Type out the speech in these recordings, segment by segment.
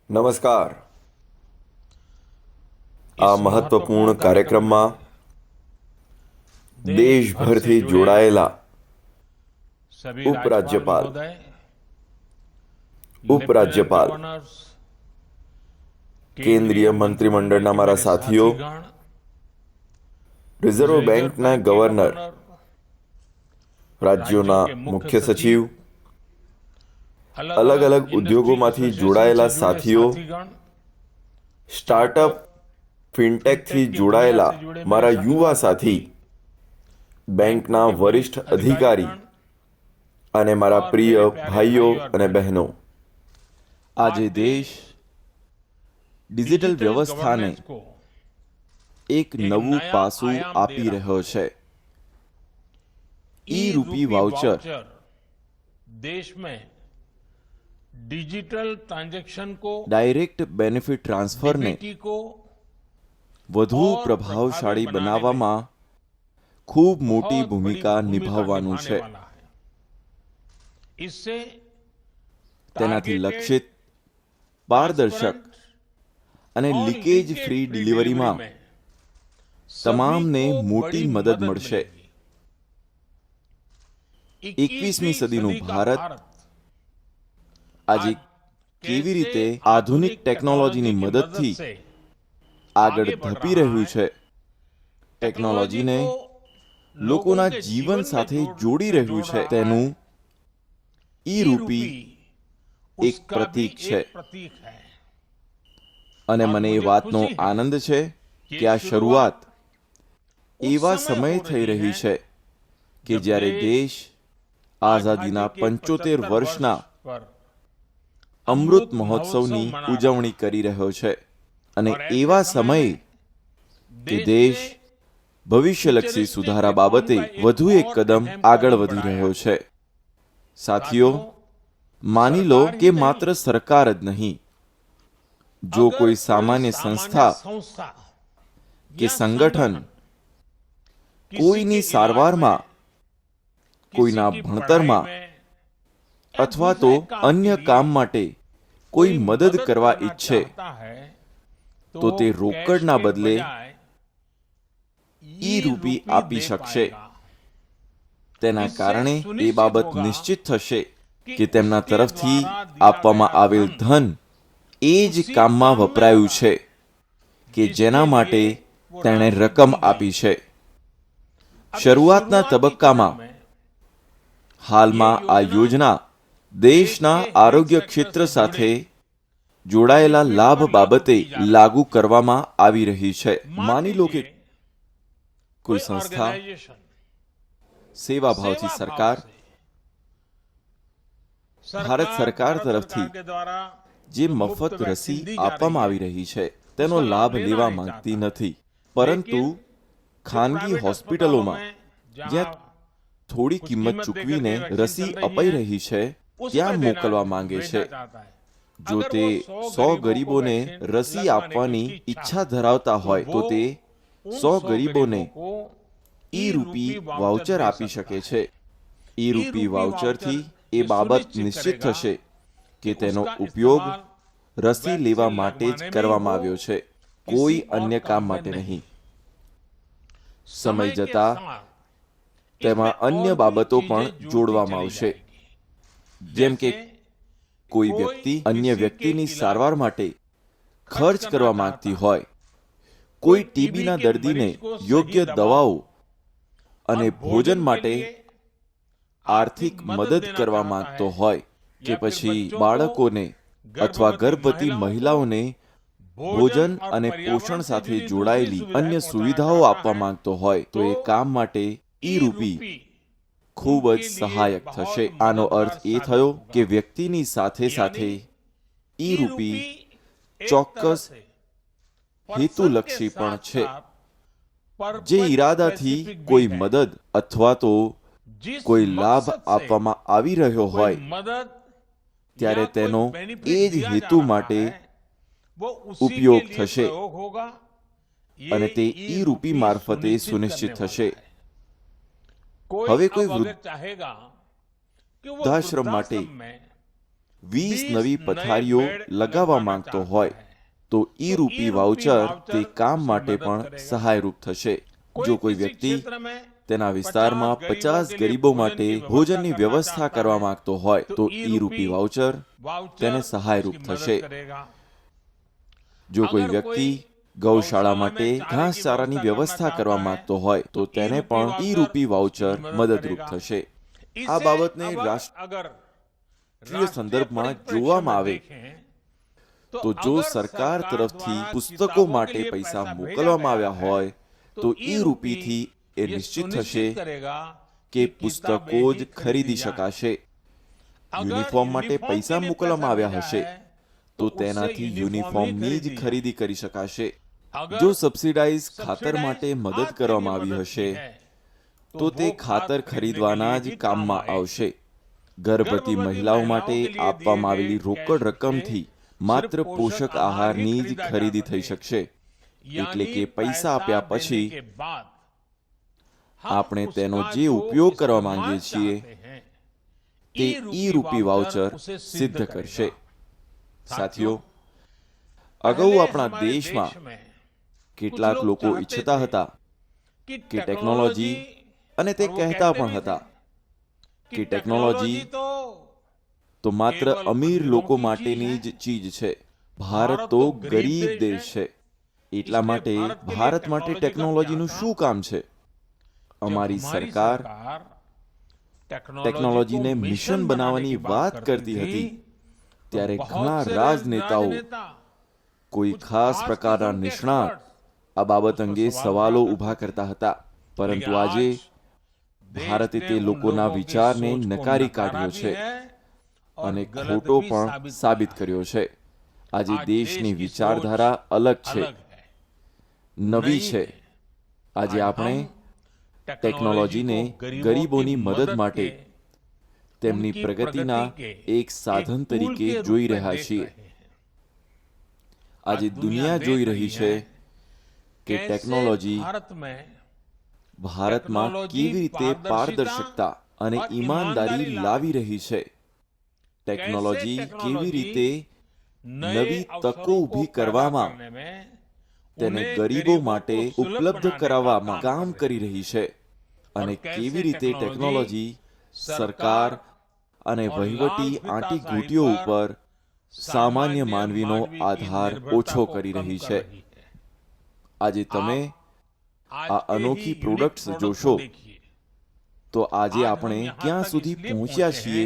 નમસ્કાર. આ મહત્વપૂર્ણ કાર્યક્રમમાં દેશભરથી જોડાયેલા ઉપરાજ્યપાલ, કેન્દ્રીય મંત્રીમંડળના મારા સાથીઓ, રિઝર્વ બેંકના ગવર્નર, રાજ્યોના મુખ્ય સચિવ, અલગ અલગ ઉદ્યોગોમાંથી જોડાયેલા સાથીઓ, સ્ટાર્ટઅપ ફિનટેકથી જોડાયેલા મારા યુવા સાથી, બેંકના વરિષ્ઠ અધિકારી અને મારા પ્રિય ભાઈઓ અને બહેનો, આજે દેશ ડિજિટલ વ્યવસ્થાને એક નવું પાસું આપી રહ્યો છે. ઈ રૂપી વાઉચર देश में डिजिटल ट्रांजैक्शन को, ડાયરેક્ટ બેનિફિટ ટ્રાન્સફરને डीबीटी को વધુ પ્રભાવશાળી બનાવવામાં ખૂબ મોટી ભૂમિકા નિભાવવાનું છે. इससे તેનાથી લક્ષિત, પારદર્શક અને લીકેજ ફ્રી ડિલિવરીમાં તમામને મોટી મદદ મળશે. 21મી સદીનું ભારત આજે કેવી રીતે આધુનિક ટેકનોલોજીની મદદથી આગળ ધપી રહ્યું છે, ટેકનોલોજીને લોકોના જીવન સાથે જોડી રહ્યું છે, તેનું ઈ રૂપી એક પ્રતીક છે. અને મને એ વાતનો આનંદ છે કે આ શરૂઆત એવા સમયે થઈ રહી છે કે જ્યારે દેશ આઝાદીના 75 વર્ષના અમૃત મહોત્સવની ઉજવણી કરી રહ્યો છે. અને એવા સમયે કે દેશ ભવિષ્યલક્ષી સુધારા બાબતે વધુ એક કદમ આગળ વધી રહ્યો છે. સાથીઓ, માની લો કે માત્ર સરકાર જ નહીં, જો કોઈ સામાન્ય સંસ્થા કે સંગઠન કોઈની સારવારમાં, કોઈના ભણતરમાં અથવા તો અન્ય કામ માટે કોઈ મદદ કરવા ઈચ્છે તો તે રોકડના બદલે ઈ રૂપી આપી શકશે. તેના કારણે એ બાબત નિશ્ચિત થશે કે તેમના તરફથી આપવામાં આવેલ ધન એ જ કામમાં વપરાયું છે કે જેના માટે તેણે રકમ આપી છે. શરૂઆતના તબક્કામાં હાલમાં આ યોજના દેશના આરોગ્ય ક્ષેત્ર સાથે જોડાયેલા લાભ બાબતે લાગુ કરવામાં આવી રહી છે. માની લો કે કોઈ સંસ્થા સેવાભાવથી સરકાર, ભારત સરકાર તરફથી જે મફત રસી આપવામાં આવી રહી છે તેનો લાભ લેવા માંગતી નથી, પરંતુ ખાનગી હોસ્પિટલોમાં જ્યાં થોડી કિંમત ચૂકવીને રસી અપાઈ રહી છે ત્યાં મોકલવા માંગે છે. જો તે 100 ગરીબોને રસી આપવાની ઈચ્છા ધરાવતા હોય તો તે 100 ગરીબોને ઈ રૂપી વાઉચર આપી શકે છે. ઈ રૂપી વાઉચરથી એ બાબત નિશ્ચિત થશે કે તેનો ઉપયોગ રસી લેવા માટે જ કરવામાં આવ્યો છે, કોઈ અન્ય કામ માટે નહીં. સમય જતાં તેમાં અન્ય બાબતો પણ જોડવામાં આવશે, જેમ કે કોઈ વ્યક્તિ અન્ય વ્યક્તિની સારવાર માટે ખર્ચ કરવા માંગતી હોય, કોઈ ટીબીના દર્દીને યોગ્ય દવાઓ અને ભોજન માટે આર્થિક મદદ કરવા માંગતો હોય, કે પછી બાળકોને અથવા ગર્ભવતી મહિલાઓને ભોજન અને પોષણ સાથે જોડાયેલી અન્ય સુવિધાઓ આપવા માંગતો હોય, તો એ કામ માટે ઈ રૂપી ખૂબ જ સહાયક થશે. આનો અર્થ એ થયો કે વ્યક્તિની સાથે સાથે ઈ રૂપી ચોક્કસ હેતુલક્ષી પણ છે. જે ઈરાદાથી કોઈ મદદ અથવા તો કોઈ લાભ આપવામાં આવી રહ્યો હોય ત્યારે તેનો એ જ હેતુ માટે ઉપયોગ થશે અને તે ઈ રૂપી મારફતે સુનિશ્ચિત થશે. હવે કોઈ વૃદ્ધાશ્રમ માટે 20 નવી પથારીઓ લગાવવા માંગતો હોય તો ઈ રૂપી વાઉચર તે કામ માટે પણ સહાયરૂપ થશે. જો કોઈ વ્યક્તિ તેના વિસ્તારમાં 50 ગરીબો માટે ભોજનની વ્યવસ્થા કરવા માંગતો હોય તો ઈ રૂપી વાઉચર તેને સહાયરૂપ થશે. જો કોઈ વ્યક્તિ ગૌશાળા માટે ઘાસચારાની વ્યવસ્થા કરવા માંગતો હોય તો તેને પણ ઈ રૂપી વાઉચર મદદરૂપ થશે. આ બાબતને રાષ્ટ્રીય સંદર્ભમાં જોવામાં આવે તો જો સરકાર તરફથી પુસ્તકો માટે પૈસા મોકલવામાં આવ્યા હોય તો ઈ રૂપીથી એ નિશ્ચિત થશે કે પુસ્તકો જ ખરીદી શકાશે. યુનિફોર્મ માટે પૈસા મોકલવામાં આવ્યા હશે તો તેનાથી યુનિફોર્મની જ ખરીદી કરી શકાશે. જો સબસિડાઇઝ ખાતર માટે મદદ કરવામાં આવી હશે તો તે ખાતર ખરીદવાના જ કામમાં આવશે. ગર્ભવતી મહિલાઓ માટે આપવામાં આવેલી રોકડ રકમથી માત્ર પોષક આહારની જ ખરીદી થઈ શકશે. એટલે કે પૈસા આપ્યા પછી આપણે તેનો જે ઉપયોગ કરવા માંગીએ છીએ તે ઈ રૂપી વાઉચર સિદ્ધ કરશે. સાથીઓ, અગાઉ આપણા દેશમાં કેટલાક લોકો ઈચ્છતા હતા કે ટેકનોલોજી, અને તે કહેતા પણ હતા કે ટેકનોલોજી તો માત્ર અમીર લોકો માટેની જ ચીજ છે. ભારત તો ગરીબ દેશ છે, એટલા માટે ભારત માટે ટેકનોલોજીનું શું કામ છે? અમારી સરકાર ટેકનોલોજીને મિશન બનાવવાની વાત કરતી હતી ત્યારે ઘણા રાજનેતાઓ, કોઈ ખાસ પ્રકારના નિષ્ણાત આ બાબત અંગે સવાલો ઊભા કરતા હતા. પરંતુ આજે ભારતે તે લોકોના વિચારને નકારી કાઢ્યો છે અને ખોટો પણ સાબિત કર્યો છે. આજે દેશની વિચારધારા અલગ છે, નવી છે. આજે આપણે ટેકનોલોજીને ગરીબોની મદદ માટે તેમની પ્રગતિના એક સાધન તરીકે જોઈ રહ્યા છીએ. આજે દુનિયા જોઈ રહી છે કે ટેકનોલોજી ભારતમાં કેવી રીતે પારદર્શકતા અને ઈમાનદારી લાવી રહી છે. ટેકનોલોજી કેવી રીતે નવી તકો ઊભી કરવામાં, તેને ગરીબો માટે ઉપલબ્ધ કરાવવામાં કામ કરી રહી છે. અને કેવી રીતે ટેકનોલોજી સરકાર અને વહીવટી આંટીઘૂંટીઓ ઉપર સામાન્ય માનવીનો આધાર ઓછો કરી રહી છે. આજે તમે આ અનોખી પ્રોડક્ટ્સ જોશો તો આજે આપણે ક્યાં સુધી પહોંચ્યા છીએ,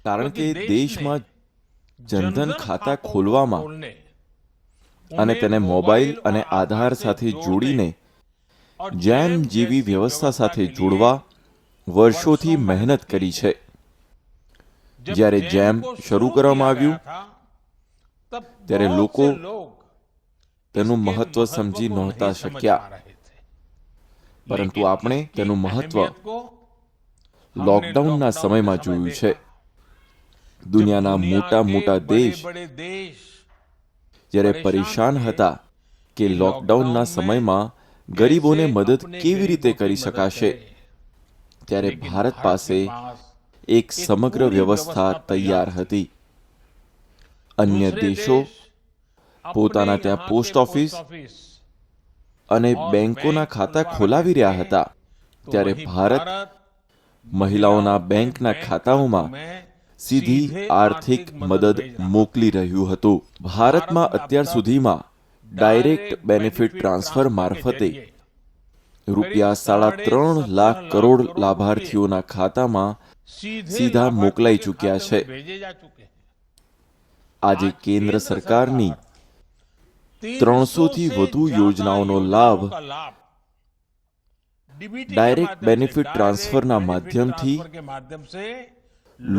કારણ કે દેશમાં જનધન ખાતા ખોલવામાં અને તેને મોબાઈલ અને આધાર સાથે જોડીને જેમ જેવી વ્યવસ્થા સાથે જોડવા વર્ષોથી મહેનત કરી છે. જ્યારે જેમ શરૂ કરવામાં આવ્યું ત્યારે લોકો તેનું મહત્વ સમજી નહોતા શક્યા, પરંતુ આપણે તેનું મહત્વ લોકડાઉનના સમયમાં જોયું છે. દુનિયાના મોટા મોટા દેશ જ્યારે પરેશાન હતા કે લોકડાઉનના સમયમાં ગરીબોને મદદ કેવી રીતે કરી શકાશે, ત્યારે ભારત પાસે એક સમગ્ર વ્યવસ્થા તૈયાર હતી. અન્ય દેશો પોતાના ત્યાં પોસ્ટ ઓફિસ અને બેંકોના ખાતા ખોલાવી રહ્યા હતા, ત્યારે ભારત મહિલાઓના બેંકના ખાતાઓમાં સીધી આર્થિક મદદ મોકલી રહ્યું હતું. ભારતમાં અત્યાર સુધીમાં ડાયરેક્ટ બેનિફિટ ટ્રાન્સફર મારફતે ₹3.5 લાખ કરોડ લાભાર્થીઓના ખાતામાં સીધા મોકલાઈ ચૂક્યા છે. આજે કેન્દ્ર સરકારની 300 થી વધુ યોજનાઓનો લાભ ડાયરેક્ટ બેનિફિટ ટ્રાન્સફરના માધ્યમથી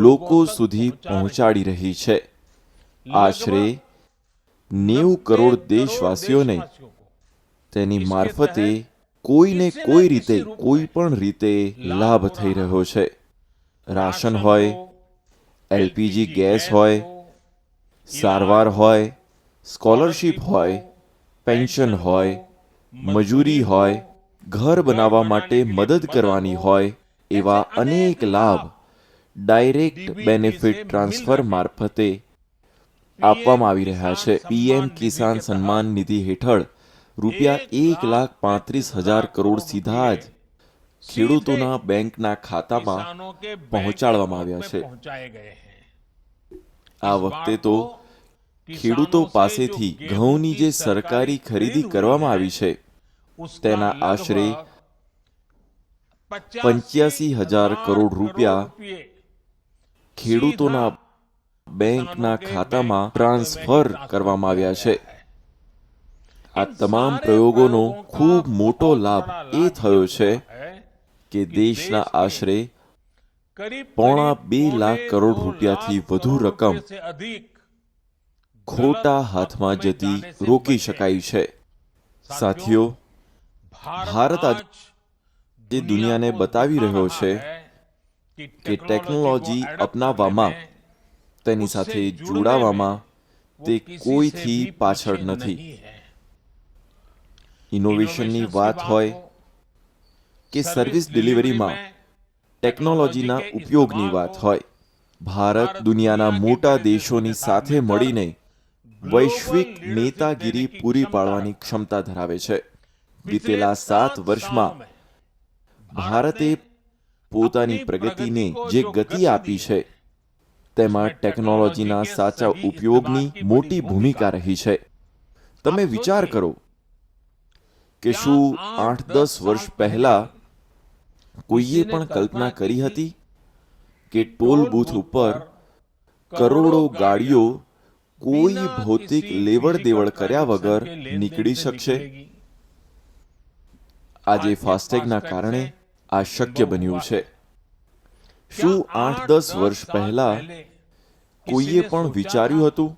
લોકો સુધી પહોંચાડી રહી છે. આશરે 90 કરોડ દેશવાસીઓને તેની મારફતે કોઈને કોઈ રીતે, કોઈ પણ રીતે લાભ થઈ રહ્યો છે. રાશન હોય, એલપીજી ગેસ હોય, સારવાર હોય, સ્કોલરશીપ હોય, પેન્શન હોય, મજૂરી હોય, ઘર બનાવવા માટે મદદ કરવાની હોય, એવા અનેક લાભ ડાયરેક્ટ બેનિફિટ ટ્રાન્સફર મારફતે આપવામાં આવી રહ્યા છે. પીએમ કિસાન સન્માન નિધિ હેઠળ રૂપિયા 1,35,000 કરોડ સીધા જ ખેડૂતોના બેંકના ખાતામાં પહોંચાડવામાં આવ્યા છે. આ વખતે તો ખેડૂતો પાસેથી ઘઉંની જે સરકારી ખરીદી કરવામાં આવી છે તેના આશરે 85,000 કરોડ રૂપિયા ખેડૂતોના બેંકના ખાતામાં ટ્રાન્સફર કરવામાં આવ્યા છે. આ તમામ પ્રયોગોનો ખૂબ મોટો લાભ એ થયો છે કે દેશના આશરે 2.25 લાખ કરોડ રૂપિયાથી વધુ રકમ ખોટા હાથમાં જતી રોકી શકાઈ છે. સાથીઓ, ભારત આજે દુનિયાને બતાવી રહ્યો છે કે ટેકનોલોજી અપનાવવામાં, તેની સાથે જોડાવામાં તે કોઈથી પાછળ નથી. ઇનોવેશનની વાત હોય કે સર્વિસ ડિલિવરીમાં ટેકનોલોજીના ઉપયોગની વાત હોય, ભારત દુનિયાના મોટા દેશોની સાથે મળીને વૈશ્વિક નેતાગીરી પૂરી પાડવાની ક્ષમતા ધરાવે છે. વિતેલા 7 વર્ષમાં ભારતે પોતાની પ્રગતિને જે ગતિ આપી છે તેમાં ટેકનોલોજીના સાચા ઉપયોગની મોટી ભૂમિકા રહી છે. તમે વિચાર કરો કે શું 8-10 વર્ષ પહેલા કોઈએ પણ કલ્પના કરી હતી કે ટોલ બૂથ ઉપર કરોડો ગાડીઓ કોઈ ભૌતિક લેવડ દેવડ કર્યા વગર નીકળી શકશે? આજે ફાસ્ટેગના કારણે આ શક્ય બન્યું છે. શું 8-10 વર્ષ પહેલા કોઈએ પણ વિચાર્યું હતું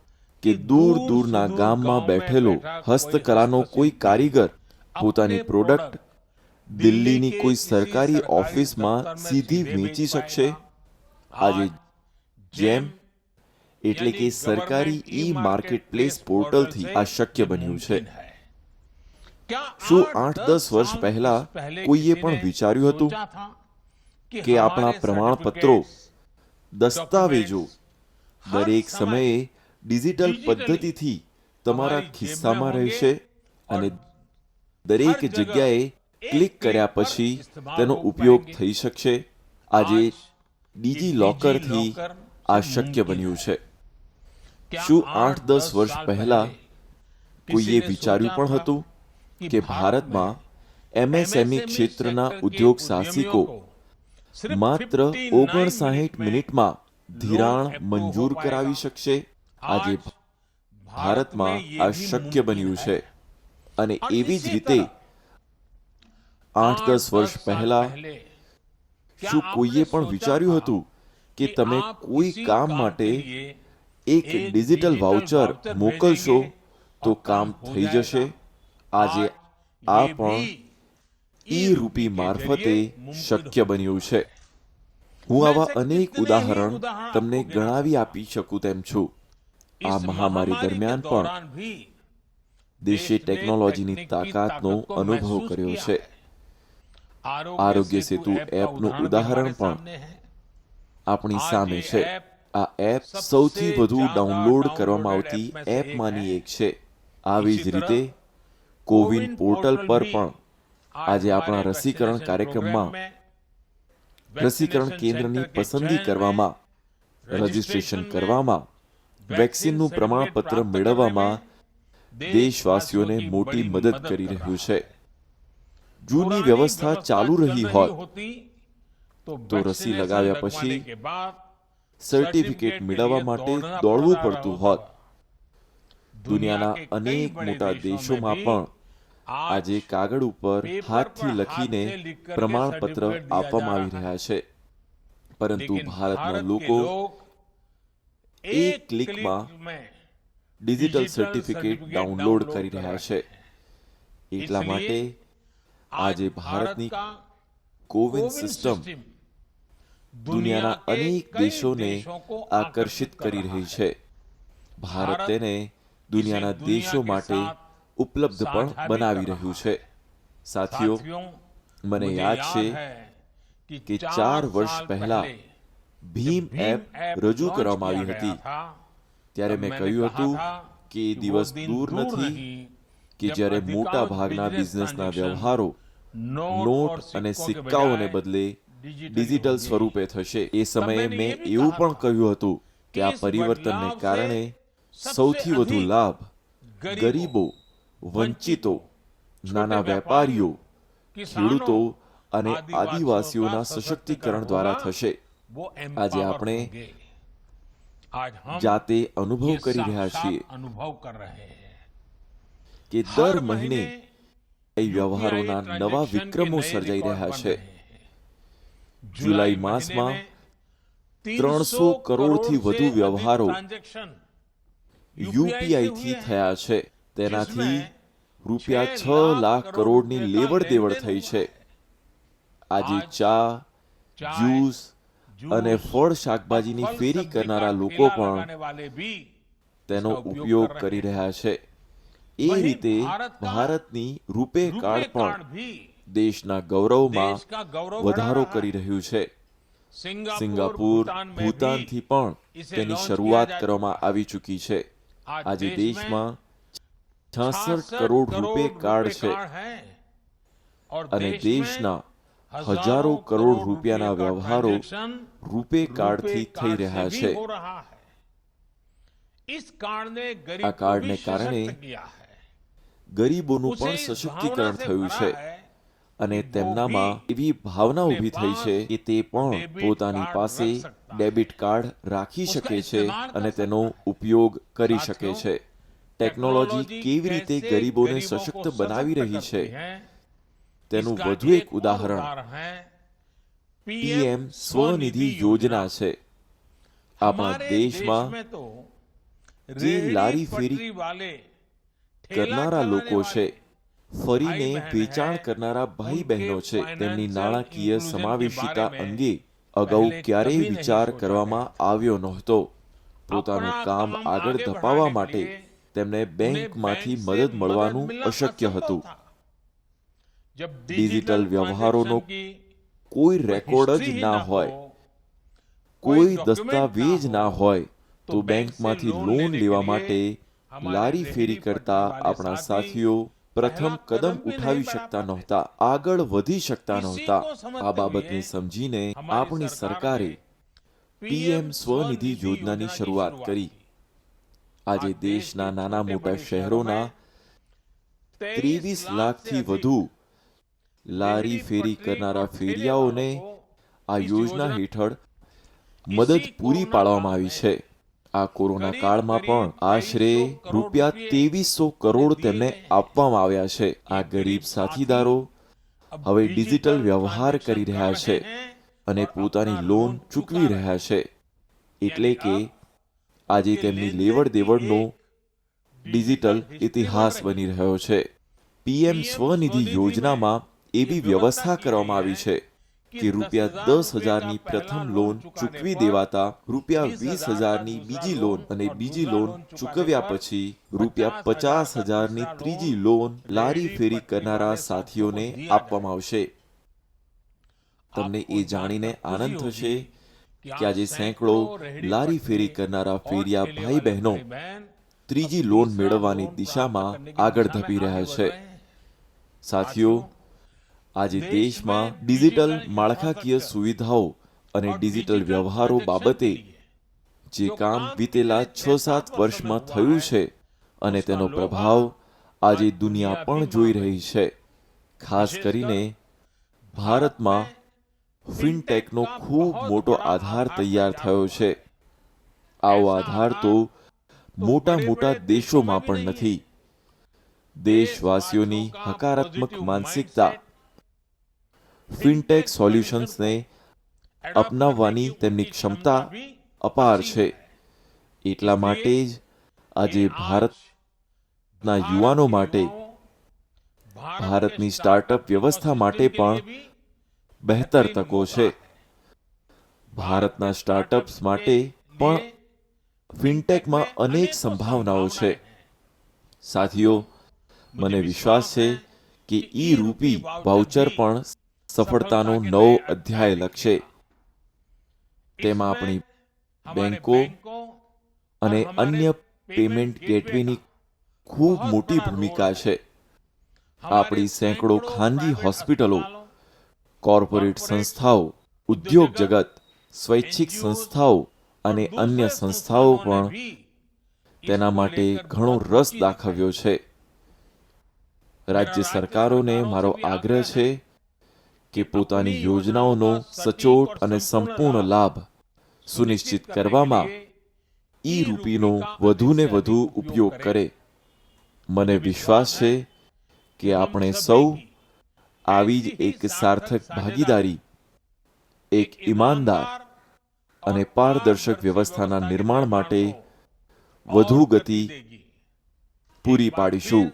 કે દૂર દૂરના ગામમાં બેઠેલો હસ્તકલાનો કોઈ કારીગર પોતાની પ્રોડક્ટ દિલ્હીની કોઈ સરકારી ઓફિસમાં સીધી વેચી શકશે? આજે જેમ એટલે કે સરકારી ઈ માર્કેટપ્લેસ પોર્ટલથી આ શક્ય બન્યું છે. શું 8-10 વર્ષ પહેલા કોઈએ પણ વિચાર્યું હતું કે આપણા પ્રમાણપત્રો, દસ્તાવેજો દરેક સમયે ડિજિટલ પદ્ધતિથી તમારા ખિસ્સામાં રહેશે અને દરેક જગ્યાએ ક્લિક કર્યા પછી તેનો ઉપયોગ થઈ શકશે? આજે ડિજી લોકરથી આ શક્ય બન્યું છે. શું 8-10 વર્ષ પહેલા કોઈએ વિચાર્યું પણ હતું કે ભારતમાં એમએસએમઈ ક્ષેત્રના ઉદ્યોગ સાહસિકો માત્ર 59 મિનિટમાં ધિરાણ મંજૂર કરાવી શકશે? આજે ભારતમાં આ શક્ય બન્યું છે. અને એવી જ રીતે 8-10 વર્ષ પહેલા શું કોઈએ પણ વિચાર્યું હતું કે તમે કોઈ કામ માટે એક ડિજિટલ વાઉચર મોકલશો તો કામ થઈ જશે? આજે આ પણ ઈ રૂપી મારફતે શક્ય બન્યું છે. હું આવા અનેક ઉદાહરણ તમને ગણાવી આપી શકું તેમ છું. આ મહામારી દરમિયાન પણ દેશે ટેકનોલોજીની તાકાતનો અનુભવ કર્યો છે. આરોગ્ય સેતુ એપનું ઉદાહરણ પણ આપણી સામે છે. આ એપ સૌથી વધુ ડાઉનલોડ કરવામાં આવતી એપમાંની એક છે. આવી જ રીતે કોવિન પોર્ટલ પર પણ આજે આપણા રસીકરણ કાર્યક્રમમાં રસીકરણ કેન્દ્રની પસંદગી કરવામાં, રજીસ્ટ્રેશન કરવામાં, વેક્સિનનું પ્રમાણપત્ર મેળવવામાં દેશવાસીઓને મોટી મદદ કરી રહ્યું છે. જૂની વ્યવસ્થા ચાલુ રહી હોત તો રસી લગાવ્યા પછી સર્ટિફિકેટ મેળવવા માટે દોડવું પડતું હોત. દુનિયાના અનેક મોટા દેશોમાં પણ આજે કાગળ ઉપર હાથથી લખીને પ્રમાણપત્ર આપવામાં આવી રહ્યા છે. પરંતુ ભારતના લોકો એક ક્લિકમાં ડિજિટલ સર્ટિફિકેટ ડાઉનલોડ કરી રહ્યા છે. એટલા માટે આજે ભારતની કોવિન સિસ્ટમ દુનિયાના અનેક દેશોને આકર્ષિત કરી રહી છે. ભારત તેને દુનિયાના દેશો માટે ઉપલબ્ધ પણ બનાવી રહ્યું છે. સાથીઓ, મને યાદ છે કે 4 વર્ષ પહેલા ભીમ એપ રજૂ કરવામાં આવી હતી ત્યારે મેં કહ્યું હતું કે એ દિવસ દૂર નથી કે જ્યારે મોટા ભાગના બિઝનેસના વ્યવહારો નોટ અને સિક્કાઓને બદલે ડિજિટલ સ્વરૂપે થશે. એ સમયે મેં એવું પણ કહ્યું હતું કે આ પરિવર્તનને કારણે સૌથી વધુ લાભ ગરીબો, વંચિતો, નાના વેપારીઓ, ખેડૂતો અને આદિવાસીઓના સશક્તિકરણ દ્વારા થશે. આજે આપણે જાતે અનુભવ કરી રહ્યા છીએ કે દર મહિને એ વ્યવહારોના નવા વિક્રમો સર્જાઈ રહ્યા છે. જુલાઈ માસમાં 300 કરોડથી વધુ વ્યવહારો યુપીઆઈ થી થયા છે. તેનાથી રૂપિયા 6 લાખ કરોડની લેવડ દેવડ થઈ છે. આજે ચા, જ્યુસ અને ફળ શાકભાજીની ફેરી કરનારા લોકો પણ તેનો ઉપયોગ કરી રહ્યા છે. એ રીતે ભારતની રૂપે કાર્ડ પણ દેશના ગૌરવમાં વધારો કરી રહ્યું છે. સિંગાપુર, ભૂતાનથી પણ તેની શરૂઆત કરવામાં આવી ચૂકી છે. આજે દેશમાં 66 કરોડ રૂપે કાર્ડ છે અને દેશના હજારો કરોડ રૂપિયાના વ્યવહારો રૂપે કાર્ડથી થઈ રહ્યા છે. આ કાર્ડને કારણે ગરીબોનું પણ સશક્તિકરણ થયું છે અને તેમનામાં એવી ભાવના ઊભી થઈ છે કે તે પણ પોતાની પાસે ડેબિટ કાર્ડ રાખી શકે છે અને તેનો ઉપયોગ કરી શકે છે. ટેકનોલોજી કેવી રીતે ગરીબોને સશક્ત બનાવી રહી છે તેનું વધુ એક ઉદાહરણ પીએમ સ્વનિધિ યોજના છે. આપણા દેશમાં જે લારી ફેરી કરનારા લોકો છે, ફરીને વેચાણ કરનારા ભાઈ બહેનો છે, તેમની નાણાકીય સમાવેશિતા અંગે અગાઉ ક્યારેય વિચાર કરવામાં આવ્યો નહોતો. પોતાનું કામ આગળ ધપાવવા માટે તેમને બેંકમાંથી મદદ મળવાનું અશક્ય હતું. ડિજિટલ વ્યવહારોનો કોઈ રેકોર્ડ જ ના હોય, કોઈ દસ્તાવેજ ના હોય તો બેંકમાંથી લોન લેવા માટે લારી ફેરી કરતા આપણા સાથીઓ પ્રથમ કદમ ઉઠાવી શકતા નહોતા, આગળ વધી શકતા નહોતા. આ બાબતને સમજીને આપણી સરકારે પીએમ સ્વનિધિ યોજનાની શરૂઆત કરી. આજે દેશના નાના મોટા શહેરોના 23 લાખથી વધુ લારી ફેરી કરનારા ફેરિયાઓને આ યોજના હેઠળ મદદ પૂરી પાડવામાં આવી છે. આ કોરોના કાળમાં પણ આશરે રૂપિયા 2300 કરોડ તેમને આપવામાં આવ્યા છે. આ ગરીબ સાથીદારો હવે ડિજિટલ વ્યવહાર કરી રહ્યા છે અને પોતાની લોન ચૂકવી રહ્યા છે. એટલે કે આજે તેમની લેવડ દેવડનો ડિજિટલ ઇતિહાસ બની રહ્યો છે. પીએમ સ્વનિધિ યોજનામાં એવી વ્યવસ્થા કરવામાં આવી છે કે રૂપિયા 10,000ની પ્રથમ લોન ચૂકવી દેવાતા રૂપિયા 20,000ની બીજી લોન અને બીજી લોન ચૂકવ્યા પછી રૂપિયા 50,000ની ત્રીજી લોન લારી ફેરી કરનારા સાથીઓને આપવામાં આવશે. તમને એ જાણીને આનંદ થશે કે આજે સેંકડો લારી ફેરી કરનારા ફેરિયા ભાઈ બહેનો ત્રીજી લોન મેળવવાની દિશામાં આગળ ધપી રહ્યા છે. સાથીઓ, આજે દેશમાં ડિજિટલ માળખાકીય સુવિધાઓ અને ડિજિટલ વ્યવહારો બાબતે જે કામ વિતેલા 6-7 વર્ષમાં થયું છે અને તેનો પ્રભાવ આજે દુનિયા પણ જોઈ રહી છે. ખાસ કરીને ભારતમાં ફિનટેકનો ખૂબ મોટો આધાર તૈયાર થયો છે. આવો આધાર તો મોટા મોટા દેશોમાં પણ નથી. દેશવાસીઓની હકારાત્મક માનસિકતા ફિનટેક સોલ્યુશન્સને અપનાવવાની તેમની ક્ષમતા અપાર છે. એટલા માટે જ આજે ભારતના યુવાનો માટે, ભારતની સ્ટાર્ટઅપ વ્યવસ્થા માટે પણ બહેતર તકો છે. ભારતના સ્ટાર્ટઅપ્સ માટે પણ ફિનટેકમાં અનેક સંભાવનાઓ છે. સાથીઓ, મને વિશ્વાસ છે કે ઈ-રૂપી વાઉચર પણ સફળતાનો નવો અધ્યાય લખશે. તેમાં આપણી બેંકો અને અન્ય પેમેન્ટ ગેટવેની ખૂબ મોટી ભૂમિકા છે. આપણી સેંકડો ખાનગી હોસ્પિટલો, કોર્પોરેટ સંસ્થાઓ, ઉદ્યોગ જગત, સ્વૈચ્છિક સંસ્થાઓ અને અન્ય સંસ્થાઓ પણ તેના માટે ઘણો રસ દાખવ્યો છે. રાજ્ય સરકારોને મારો આગ્રહ છે કે પોતાની યોજનાઓનો સચોટ અને સંપૂર્ણ લાભ સુનિશ્ચિત કરવામાં ઈ-રૂપીનો વધુને વધુ ઉપયોગ કરે. મને વિશ્વાસ છે કે આપણે સૌ આવી જ એક સાર્થક ભાગીદારી, એક ઈમાનદાર અને પારદર્શક વ્યવસ્થાના નિર્માણ માટે વધુ ગતિ પૂરી પાડીશું.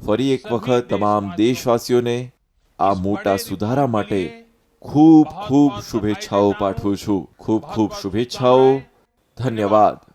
ફરી એક વખત તમામ દેશવાસીઓને આ મોટા સુધારા માટે ખૂબ ખૂબ શુભેચ્છાઓ પાઠવું છું. ખૂબ ખૂબ શુભેચ્છાઓ. ધન્યવાદ.